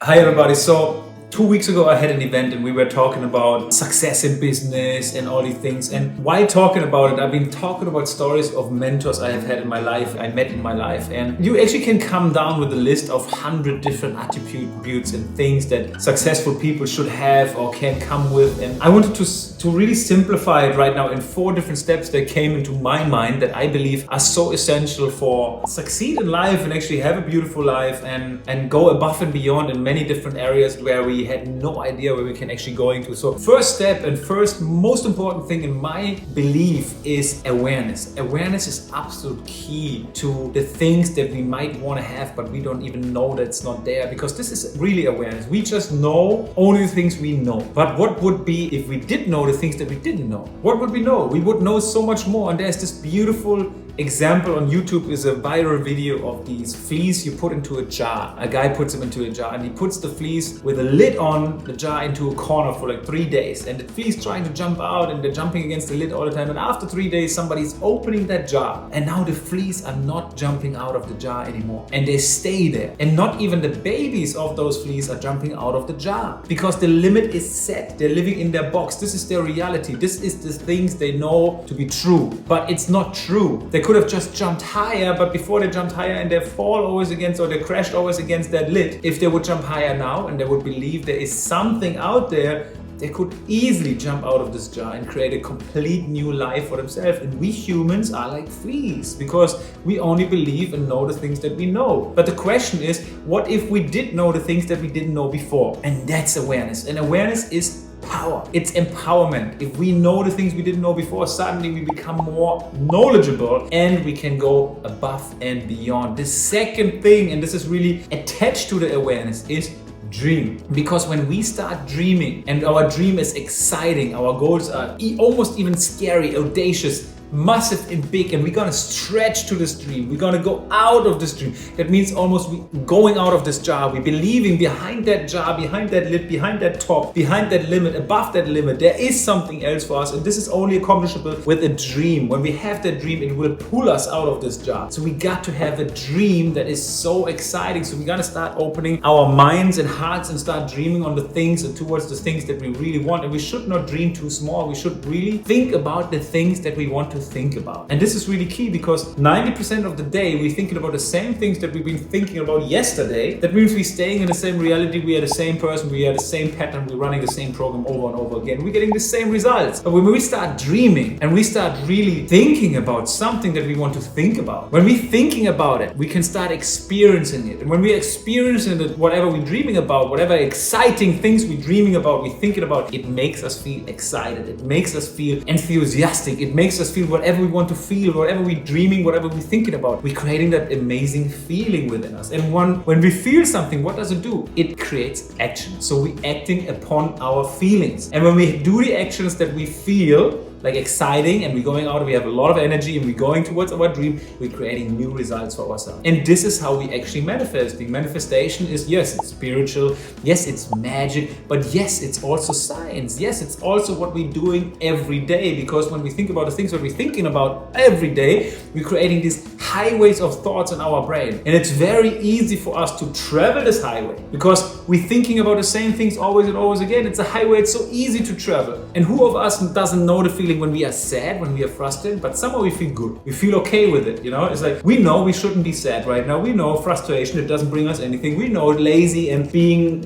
Hi everybody. So 2 weeks ago I had an event and we were talking about success in business and all these things. And while talking about it, I've been talking about stories of mentors I have had in my life, I met in my life. And you actually can come down with a list of 100 different attributes and things that successful people should have or can come with. And I wanted to really simplify it right now in 4 different steps that came into my mind that I believe are so essential for succeed in life and actually have a beautiful life and go above and beyond in many different areas where we had no idea where we can actually go into. So first step and first most important thing in my belief is awareness. Awareness is absolute key to the things that we might want to have, but we don't even know that it's not there, because this is really awareness. We just know only the things we know. But what would be if we did know the things that we didn't know? What would we know? We would know so much more. And there's this beautiful example on YouTube, is a viral video of these fleas you put into a jar. A guy puts them into a jar and he puts the fleas with a lid on the jar into a corner for like 3 days. And the fleas trying to jump out and they're jumping against the lid all the time. And after 3 days, somebody's opening that jar. And now the fleas are not jumping out of the jar anymore. And they stay there. And not even the babies of those fleas are jumping out of the jar, because the limit is set. They're living in their box. This is their reality. This is the things they know to be true. But it's not true. They could have just jumped higher, but before they jumped higher and they fall always against, or they crashed always against that lid, if they would jump higher now and they would believe there is something out there, they could easily jump out of this jar and create a complete new life for themselves. And we humans are like fleas, because we only believe and know the things that we know. But the question is, what if we did know the things that we didn't know before? And that's awareness. And awareness is power. It's empowerment. If we know the things we didn't know before, suddenly we become more knowledgeable and we can go above and beyond. The second thing, and this is really attached to the awareness, is dream. Because when we start dreaming and our dream is exciting, our goals are almost even scary, audacious, massive and big, and we're gonna stretch to this dream. We're gonna go out of this dream. That means almost we going out of this jar. We believing behind that jar, behind that lid, behind that top, behind that limit, above that limit, there is something else for us. And this is only accomplishable with a dream. When we have that dream, it will pull us out of this jar. So we got to have a dream that is so exciting. So we gotta start opening our minds and hearts and start dreaming on the things and towards the things that we really want. And we should not dream too small. We should really think about the things that we want to think about. And this is really key, because 90% of the day we're thinking about the same things that we've been thinking about yesterday. That means we're staying in the same reality, we are the same person, we are the same pattern, we're running the same program over and over again. We're getting the same results. But when we start dreaming and we start really thinking about something that we want to think about, when we're thinking about it, we can start experiencing it. And when we're experiencing it, whatever we're dreaming about, whatever exciting things we're dreaming about, we're thinking about, it makes us feel excited. It makes us feel enthusiastic. It makes us feel whatever we want to feel, whatever we're dreaming, whatever we're thinking about. We're creating that amazing feeling within us. And when we feel something, what does it do? It creates action. So we're acting upon our feelings. And when we do the actions that we feel, like exciting, and we're going out, we have a lot of energy and we're going towards our dream, we're creating new results for ourselves. And this is how we actually manifest. The manifestation is, yes, it's spiritual, yes, it's magic, but yes, it's also science. Yes, it's also what we're doing every day, because when we think about the things that we're thinking about every day, we're creating these highways of thoughts in our brain. And it's very easy for us to travel this highway, because we're thinking about the same things always and always again. It's a highway, it's so easy to travel. And who of us doesn't know the feeling when we are sad, when we are frustrated, but somehow we feel good. We feel okay with it, you know? It's like, we know we shouldn't be sad right now. We know frustration, it doesn't bring us anything. We know lazy and being,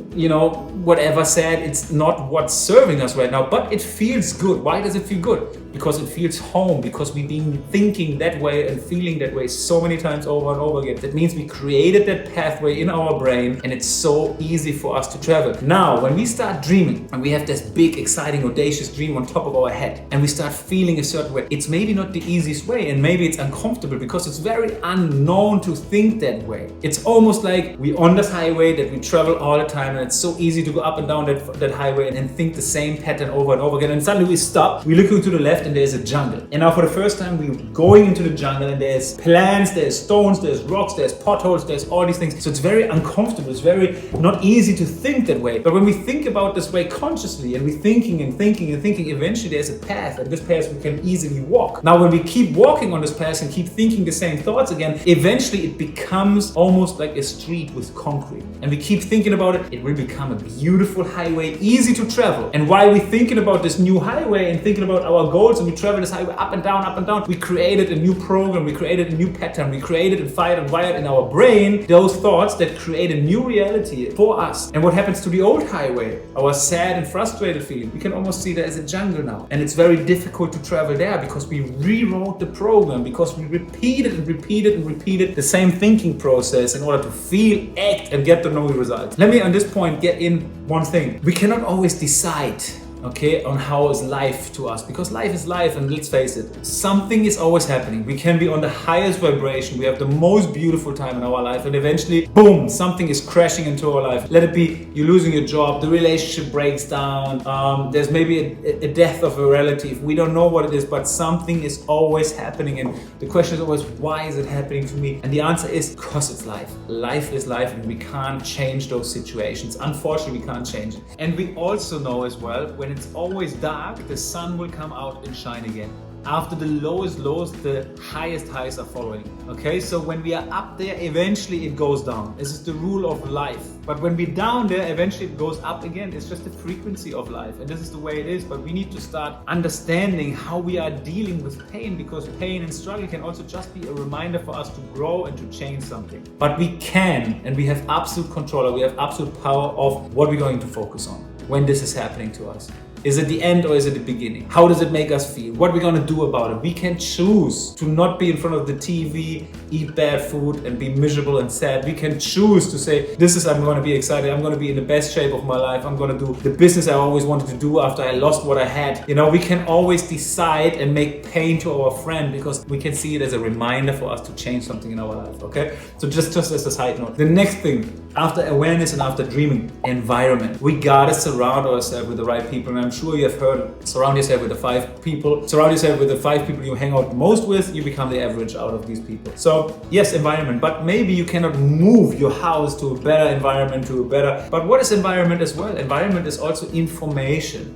whatever sad, it's not what's serving us right now, but it feels good. Why does it feel good? Because it feels home, because we've been thinking that way and feeling that way so many times over and over again. That means we created that pathway in our brain, and it's so easy for us to travel. Now, when we start dreaming and we have this big, exciting, audacious dream on top of our head, and we start feeling a certain way, it's maybe not the easiest way, and maybe it's uncomfortable because it's very unknown to think that way. It's almost like we're on this highway that we travel all the time, and it's so easy to go up and down that highway and think the same pattern over and over again. And suddenly we stop, we look to the left, left and there's a jungle. And now for the first time we're going into the jungle and there's plants, there's stones, there's rocks, there's potholes, there's all these things. So it's very uncomfortable, it's very not easy to think that way. But when we think about this way consciously and we're thinking and thinking and thinking, eventually there's a path, and this path we can easily walk. Now when we keep walking on this path and keep thinking the same thoughts again, eventually it becomes almost like a street with concrete. And we keep thinking about it, it will become a beautiful highway, easy to travel. And while we're thinking about this new highway and thinking about our goals, and we travel this highway up and down, we created a new program, we created a new pattern, we created and fired and wired in our brain those thoughts that create a new reality for us. And what happens to the old highway, our sad and frustrated feeling? We can almost see that as a jungle now. And it's very difficult to travel there because we rewrote the program, because we repeated the same thinking process in order to feel, act, and get the no results. Let me on this point get in one thing. We cannot always decide, okay, on how is life to us, because life is life, and let's face it, something is always happening. We can be on the highest vibration, we have the most beautiful time in our life, and eventually, boom, something is crashing into our life. Let it be you're losing your job, the relationship breaks down, there's maybe a death of a relative. We don't know what it is, but something is always happening, and the question is always, why is it happening to me? And the answer is, because it's life. Life is life, and we can't change those situations. Unfortunately, we can't change it. And we also know as well, when it's always dark, the sun will come out and shine again. After the lowest lows, the highest highs are following. Okay, so when we are up there, eventually it goes down. This is the rule of life. But when we're down there, eventually it goes up again. It's just the frequency of life. And this is the way it is. But we need to start understanding how we are dealing with pain, because pain and struggle can also just be a reminder for us to grow and to change something. But we can, and we have absolute control, we have absolute power of what we're going to focus on when this is happening to us. Is it the end or is it the beginning? How does it make us feel? What are we gonna do about it? We can choose to not be in front of the TV, eat bad food, and be miserable and sad. We can choose to say, I'm gonna be excited, I'm gonna be in the best shape of my life, I'm gonna do the business I always wanted to do after I lost what I had. You know, we can always decide and make pain to our friend, because we can see it as a reminder for us to change something in our life, okay? So just as a side note. The next thing, after awareness and after dreaming, environment. We gotta surround ourselves with the right people, and I'm sure you have heard, surround yourself with the 5 people. Surround yourself with the 5 people you hang out most with, you become the average out of these people. So yes, environment, but maybe you cannot move your house to a better environment, but what is environment as well? Environment is also information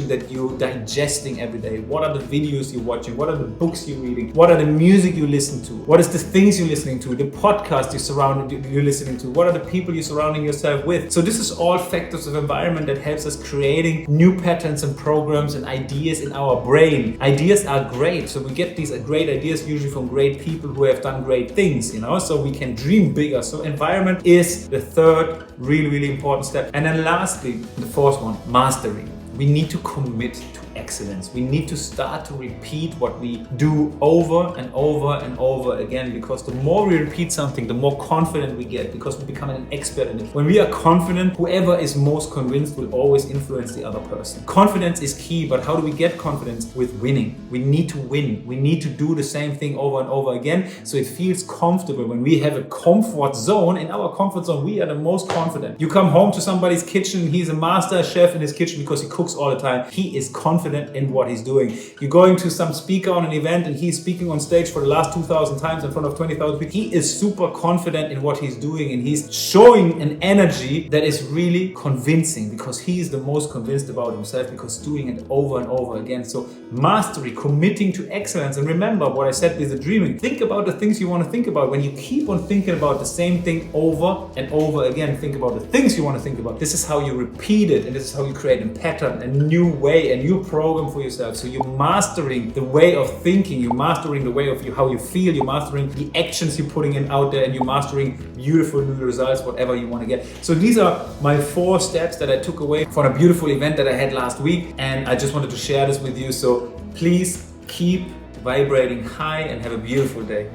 that you're digesting every day. What are the videos you're watching? What are the books you're reading? What are the music you listen to? What is the things you're listening to? The podcast you're listening to? What are the people you're surrounding yourself with? So this is all factors of environment that helps us creating new patterns and programs and ideas in our brain. Ideas are great. So we get these great ideas usually from great people who have done great things, you know, so we can dream bigger. So environment is the third really important step. And then lastly, the fourth one, mastery. We need to commit to excellence. We need to start to repeat what we do over and over again, because the more we repeat something, the more confident we get, because we become an expert in it. When we are confident, whoever is most convinced will always influence the other person. Confidence is key, but how do we get confidence? With winning. We need to win. We need to do the same thing over and over again, so it feels comfortable. When we have a comfort zone, in our comfort zone, we are the most confident. You come home to somebody's kitchen, he's a master chef in his kitchen because he cooks all the time. He is confident in what he's doing. You're going to some speaker on an event and he's speaking on stage for the last 2,000 times in front of 20,000 people. He is super confident in what he's doing, and he's showing an energy that is really convincing, because he is the most convinced about himself, because doing it over and over again. So mastery, committing to excellence. And remember what I said with the dreaming. Think about the things you want to think about. When you keep on thinking about the same thing over and over again, think about the things you want to think about. This is how you repeat it, and this is how you create a pattern, a new way, a new program for yourself. So you're mastering the way of thinking, you're mastering the way of how you feel, you're mastering the actions you're putting in out there, and you're mastering beautiful new results, whatever you want to get. So these are my 4 steps that I took away from a beautiful event that I had last week, and I just wanted to share this with you. So please keep vibrating high and have a beautiful day.